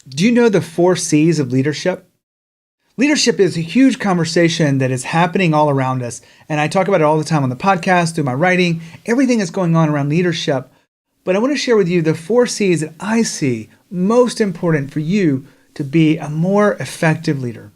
Do you know the 4 C's of leadership? Leadership is a huge conversation that is happening all around us. And I talk about it all the time on the podcast, through my writing, everything that's going on around leadership. But I want to share with you the 4 C's that I see most important for you to be a more effective leader.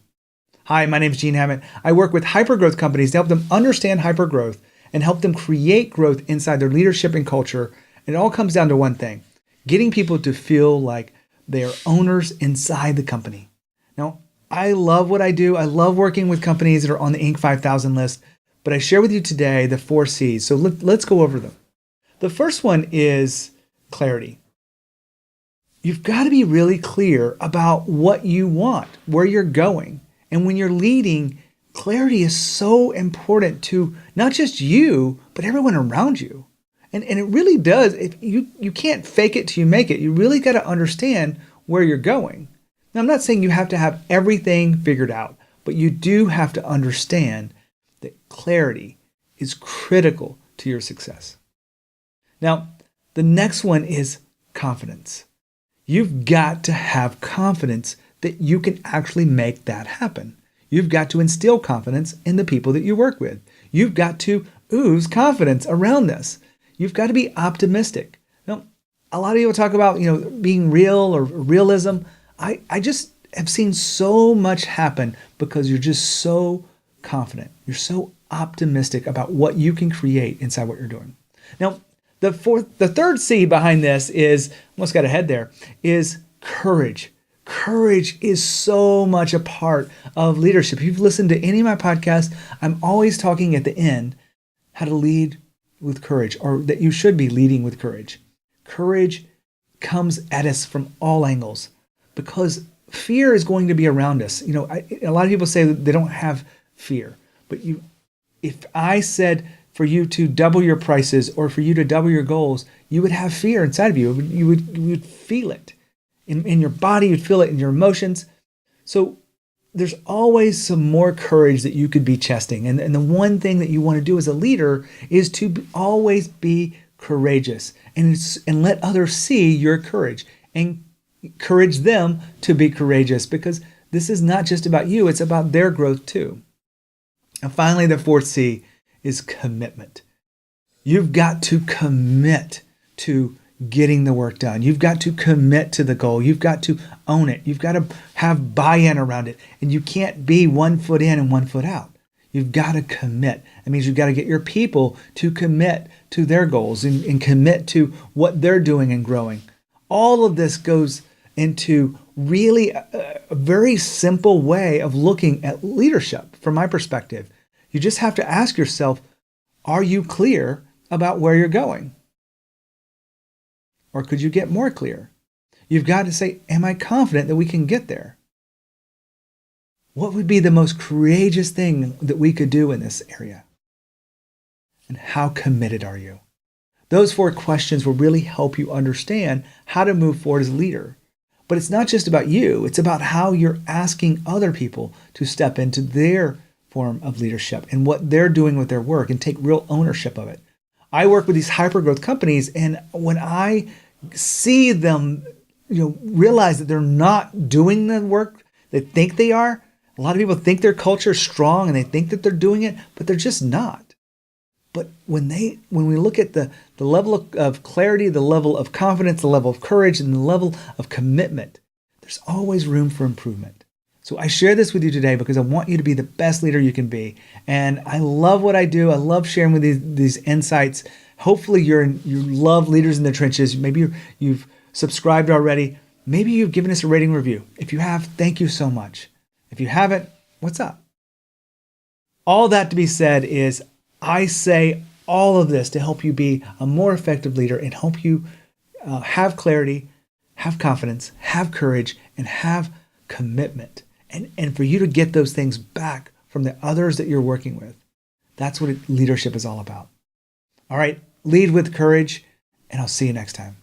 Hi, my name is Hammett. I work with hypergrowth companies to help them understand hypergrowth and help them create growth inside their leadership and culture. And it all comes down to one thing: getting people to feel like they are owners inside the company. Now, I love what I do. I love working with companies that are on the Inc. 5000 list, but I share with you today the 4 C's. So let's go over them. The first one is clarity. You've got to be really clear about what you want, where you're going. And when you're leading, clarity is so important to not just you, but everyone around you. And it really does. If you can't fake it till you make it. You really got to understand where you're going. Now, I'm not saying you have to have everything figured out, but you do have to understand that clarity is critical to your success. Now, the next one is confidence. You've got to have confidence that you can actually make that happen. You've got to instill confidence in the people that you work with. You've got to ooze confidence around this. You've got to be optimistic. Now, a lot of people talk about, being real or realism. I just have seen so much happen because you're just so confident. You're so optimistic about what you can create inside what you're doing. Now, the third C behind this is, almost got ahead there, is courage. Courage is so much a part of leadership. If you've listened to any of my podcasts, I'm always talking at the end how to lead with courage, or that you should be leading with courage. Courage comes at us from all angles because fear is going to be around us. A lot of people say that they don't have fear, but if I said for you to double your prices or for you to double your goals, you would have fear inside of you. You would feel it in your body. You'd feel it in your emotions. So there's always some more courage that you could be chesting. And the one thing that you want to do as a leader is to always be courageous and let others see your courage and encourage them to be courageous, because this is not just about you, it's about their growth too. And finally, the 4 C is commitment. You've got to commit to getting the work done. You've got to commit to the goal. You've got to own it. You've got to have buy-in around it. And you can't be 1 foot in and 1 foot out. You've got to commit. That means you've got to get your people to commit to their goals and commit to what they're doing and growing. All of this goes into really a very simple way of looking at leadership from my perspective. You just have to ask yourself, are you clear about where you're going? Or could you get more clear? You've got to say, am I confident that we can get there? What would be the most courageous thing that we could do in this area? And how committed are you? Those 4 questions will really help you understand how to move forward as a leader. But it's not just about you. It's about how you're asking other people to step into their form of leadership and what they're doing with their work and take real ownership of it. I work with these hypergrowth companies, and when I see them, realize that they're not doing the work they think they are. A lot of people think their culture is strong and they think that they're doing it, but they're just not. But when we look at the level of clarity, the level of confidence, the level of courage, and the level of commitment, there's always room for improvement. So I share this with you today because I want you to be the best leader you can be. And I love what I do. I love sharing with these insights. Hopefully you love Leaders in the Trenches. Maybe you've subscribed already. Maybe you've given us a rating review. If you have, thank you so much. If you haven't, what's up? All that to be said is, I say all of this to help you be a more effective leader and help you have clarity, have confidence, have courage, and have commitment. And for you to get those things back from the others that you're working with. That's what leadership is all about. All right, lead with courage, and I'll see you next time.